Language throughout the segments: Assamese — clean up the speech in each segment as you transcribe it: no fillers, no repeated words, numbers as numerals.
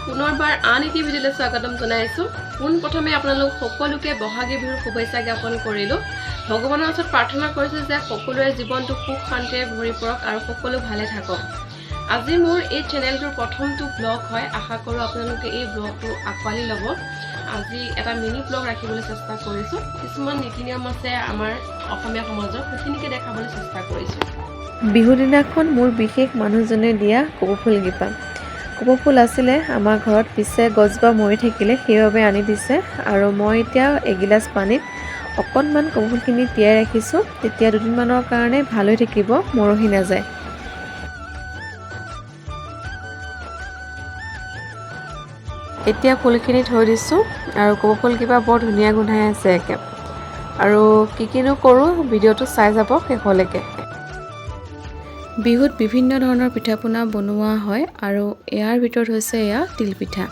পুনৰবাৰ আন এটি ভিডিঅ'লৈ স্বাগতম জনাইছোঁ। পোনপ্ৰথমে আপোনালোক সকলোকে বহাগী বিহুৰ শুভেচ্ছা জ্ঞাপন কৰিলোঁ। ভগৱানৰ ওচৰত প্ৰাৰ্থনা কৰিছোঁ যে সকলোৰে জীৱনটো সুখ শান্তিৰে ভৰি পৰক আৰু সকলো ভালে থাকক। আজি মোৰ এই চেনেলটোৰ প্ৰথমটো ব্লগ হয়। আশা কৰোঁ আপোনালোকে এই ব্লগটো আঁকোৱালি ল'ব। আজি এটা মিনি ব্লগ ৰাখিবলৈ চেষ্টা কৰিছোঁ। কিছুমান নীতি নিয়ম আছে আমাৰ অসমীয়া সমাজৰ, সেইখিনিকে দেখাবলৈ চেষ্টা কৰিছোঁ। বিহুৰ দিনাখন মোৰ বিশেষ মানুহজনে দিয়া কপৌ ফুল গিপা। কপৌ ফুল আছিলে আমাৰ ঘৰত, পিছে গছজোপা মৰি থাকিলে সেইবাবে আনি দিছে। আৰু মই এতিয়া এগিলাচ পানীত অকণমান কপৌ ফুলখিনি তিয়াই ৰাখিছোঁ, তেতিয়া দুদিনমানৰ কাৰণে ভাল হৈ থাকিব, মৰহি নাযায়। এতিয়া ফুলখিনি থৈ দিছোঁ আৰু কপৌ ফুলকেইপা বৰ ধুনীয়া গোন্ধাই আছে একে। আৰু কিনো কৰোঁ ভিডিঅ'টো চাই যাব শেষলৈকে। বিহুত বিভিন্ন ধৰণৰ পিঠা পনা বনোৱা হয় আৰু ইয়াৰ ভিতৰত হৈছে এয়া তিলপিঠা।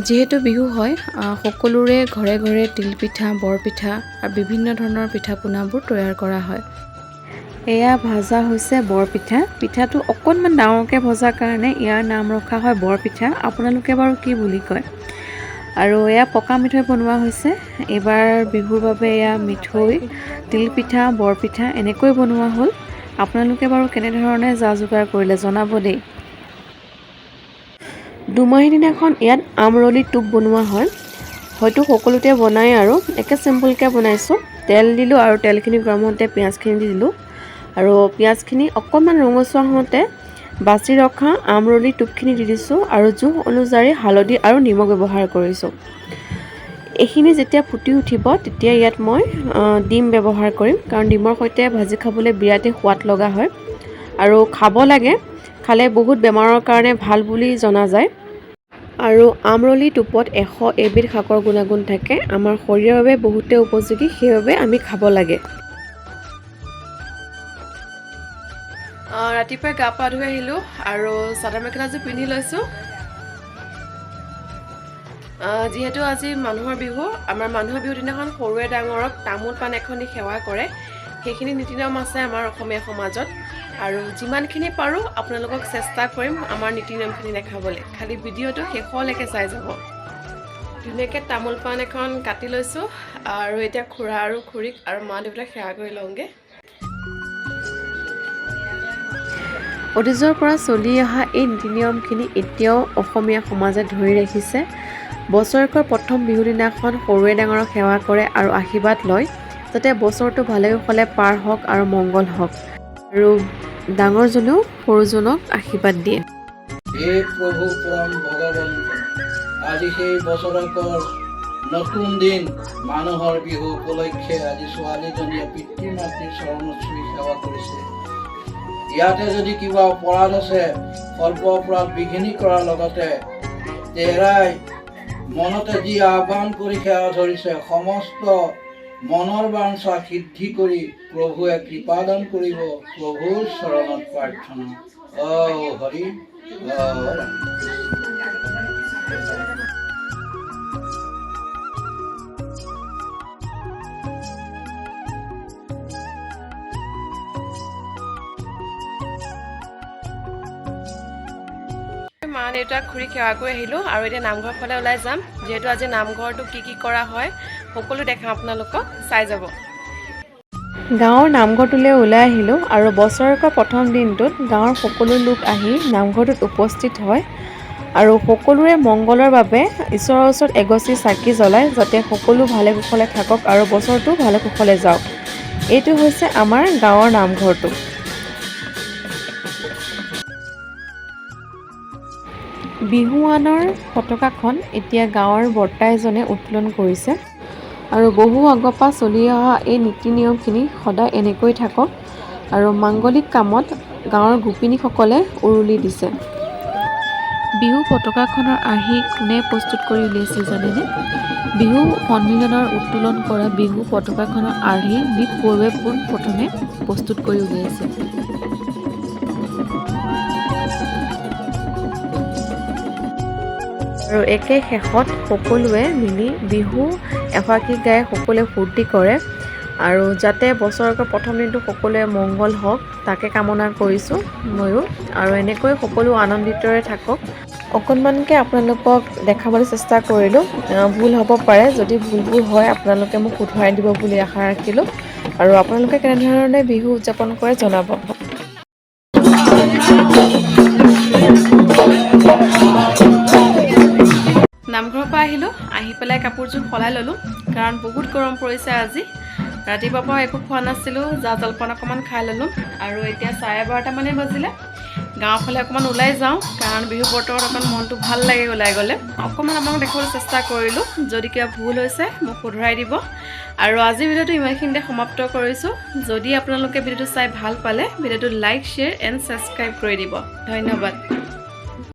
যিহেতু বিহু হয়, সকলোৰে ঘৰে ঘৰে তিলপিঠা, বৰপিঠা আৰু বিভিন্ন ধৰণৰ পিঠা পনাবোৰ তৈয়াৰ কৰা হয়। এয়া ভাজা হৈছে বৰপিঠা। পিঠাটো অকণমান ডাঙৰকৈ ভজাৰ কাৰণে ইয়াৰ নাম ৰখা হয় বৰপিঠা। আপোনালোকে বাৰু কি বুলি কয়? আৰু এয়া পকা মিঠৈ বনোৱা হৈছে। এইবাৰ বিহুৰ বাবে এয়া মিঠৈ, তিলপিঠা, বৰপিঠা এনেকৈ বনোৱা হ'ল। আপোনালোকে বাৰু কেনেধৰণে যা যোগাৰ কৰিলে জনাব দেই। দুমাহী দিনাখন ইয়াত আমৰলি টোপ বনোৱা হয়। হয়তো সকলোতে বনাই আৰু একে চিম্পুলকৈ বনাইছোঁ। তেল দিলোঁ আৰু তেলখিনি গৰম হওঁতে পিঁয়াজখিনি দি দিলোঁ। আৰু পিঁয়াজখিনি অকণমান ৰঙচুৱা হওঁতে বাছি ৰখা আমৰলি টোপখিনি দি দিছোঁ আৰু জোখ অনুযায়ী হালধি আৰু নিমখ ব্যৱহাৰ কৰিছোঁ। এইখিনি যেতিয়া ফুটি উঠিব তেতিয়া ইয়াত মই ডিম ব্যৱহাৰ কৰিম, কাৰণ ডিমৰ সৈতে ভাজি খাবলৈ বিৰাটেই সোৱাদ লগা হয় আৰু খাব লাগে। খালে বহুত বেমাৰৰ কাৰণে ভাল বুলি জনা যায়। আৰু আমৰলি টোপত 100 এবিধ শাকৰ গুণাগুণ থাকে। আমাৰ শৰীৰৰ বাবে বহুতে উপযোগী, সেইবাবে আমি খাব লাগে। ৰাতিপুৱাই গা পা ধুই আহিলোঁ আৰু চাদৰ মেখেলাযোৰ পিন্ধি লৈছোঁ। যিহেতু আজি মানুহৰ বিহু, আমাৰ মানুহৰ বিহুৰ দিনাখন সৰুৱে ডাঙৰক তামোল পাণ এখন দি সেৱা কৰে। সেইখিনি নীতি নিয়ম আছে আমাৰ অসমীয়া সমাজত। আৰু যিমানখিনি পাৰোঁ আপোনালোকক চেষ্টা কৰিম আমাৰ নীতি নিয়মখিনি দেখাবলৈ। খালি ভিডিঅ'টো শেষলৈকে চাই যাব। ধুনীয়াকৈ তামোল পাণ এখন কাটি লৈছোঁ আৰু এতিয়া খুৰা আৰু খুৰীক আৰু মা দেউতাক সেৱা কৰি লওঁগৈ। অতীজৰ পৰা চলি অহা এই নীতি নিয়মখিনি এতিয়াও অসমীয়া সমাজে ধৰি ৰাখিছে। বছৰেকৰ প্ৰথম বিহু দিনাখন সৰুৱে ডাঙৰক সেৱা কৰে আৰু আশীৰ্বাদ লয়, যাতে বছৰটো ভালে কুশলে পাৰ হওক আৰু মংগল হওক। আৰু ডাঙৰজনেও সৰুজনক আশীৰ্বাদ দিয়ে। হে প্ৰভু পৰম ভগৱন্ত, আজি সেই বছৰেকৰ নতুন দিন মানুহৰ বিহু উপলক্ষে আজি ছোৱালীজনীয়ে পিতৃ মাতৃৰ চৰণত চুই সেৱা কৰিছে। ইয়াতে যদি কিবা অপৰাধ আছে, স্বল্প অপৰাধ বিঘিনি কৰাৰ লগতে তেৰাই মনতে যি আহ্বান কৰি সেৱা ধৰিছে, সমস্ত মনৰ বাঞ্ছা সিদ্ধি কৰি প্ৰভুৱে কৃপাদান কৰিব। প্ৰভুৰ চৰণত প্ৰাৰ্থনা। হৰি মা দেউতাক খুৰী সেৱা কৰি আহিলোঁ আৰু এতিয়া নামঘৰ ফালে ওলাই যাম। যিহেতু আজি নামঘৰটো কি কৰা হয় সকলো দেখাম আপোনালোকক, চাই যাব। গাঁৱৰ নামঘৰটোলৈ ওলাই আহিলোঁ আৰু বছৰেকৰ প্ৰথম দিনটোত গাঁৱৰ সকলো লোক আহি নামঘৰটোত উপস্থিত হয় আৰু সকলোৰে মংগলৰ বাবে ঈশ্বৰৰ ওচৰত এগছি চাকি জ্বলায়, যাতে সকলো ভালে কুশলে থাকক আৰু বছৰটো ভালে কুশলে যাওক। এইটো হৈছে আমাৰ গাঁৱৰ নামঘৰটো। বিহুৱানৰ পতাকাখন এতিয়া গাঁৱৰ বৰ্তা এজনে উত্তোলন কৰিছে। আৰু বহু আগৰ পৰা চলি অহা এই নীতি নিয়মখিনি সদায় এনেকৈ থাকক আৰু মাংগলিক কামত গাঁৱৰ গোপিনীসকলে উৰুলি দিছে। বিহু পতাকাখনৰ আৰ্হি কোনে প্ৰস্তুত কৰি উলিয়াইছিল জানেনে? বিহু সন্মিলনৰ উত্তোলন কৰা বিহু পতাকাখনৰ আৰ্হি বিপ বৰুৱাই পোনপ্ৰথমে প্ৰস্তুত কৰি উলিয়াইছিল। আৰু একে শেষত সকলোৱে মিলি বিহু এফাকি গাই সকলোৱে ফূৰ্তি কৰে। আৰু যাতে বছৰেকৰ প্ৰথম দিনটো সকলোৱে মংগল হওক তাকে কামনা কৰিছোঁ ময়ো। আৰু এনেকৈ সকলো আনন্দিতৰে থাকক। অকণমানকৈ আপোনালোকক দেখাবলৈ চেষ্টা কৰিলোঁ। ভুল হ'ব পাৰে, যদি ভুলবোৰ হয় আপোনালোকে মোক শুধৰাই দিব বুলি আশা ৰাখিলোঁ। আৰু আপোনালোকে কেনেধৰণে বিহু উদযাপন কৰে জনাব। নামঘৰৰ পৰা আহিলোঁ, আহি পেলাই কাপোৰযোৰ সলাই ল'লোঁ, কাৰণ বহুত গৰম পৰিছে আজি। ৰাতিপুৱাৰ পৰা একো খোৱা নাছিলোঁ, জা জলপান অকণমান খাই ল'লোঁ। আৰু এতিয়া 12:30 মানে বাজিলে। গাঁৱৰ ফালে অকণমান ওলাই যাওঁ, কাৰণ বিহু বতৰত অকণমান মনটো ভাল লাগে ওলাই গ'লে। অকণমান আপোনালোকক দেখাবলৈ চেষ্টা কৰিলোঁ, যদি কিবা ভুল হৈছে মোক শুধৰাই দিব। আৰু আজিৰ ভিডিঅ'টো ইমানখিনিতে সমাপ্ত কৰিছোঁ। যদি আপোনালোকে ভিডিঅ'টো চাই ভাল পালে, ভিডিঅ'টো লাইক, শ্বেয়াৰ এণ্ড ছাবস্ক্ৰাইব কৰি দিব। ধন্যবাদ।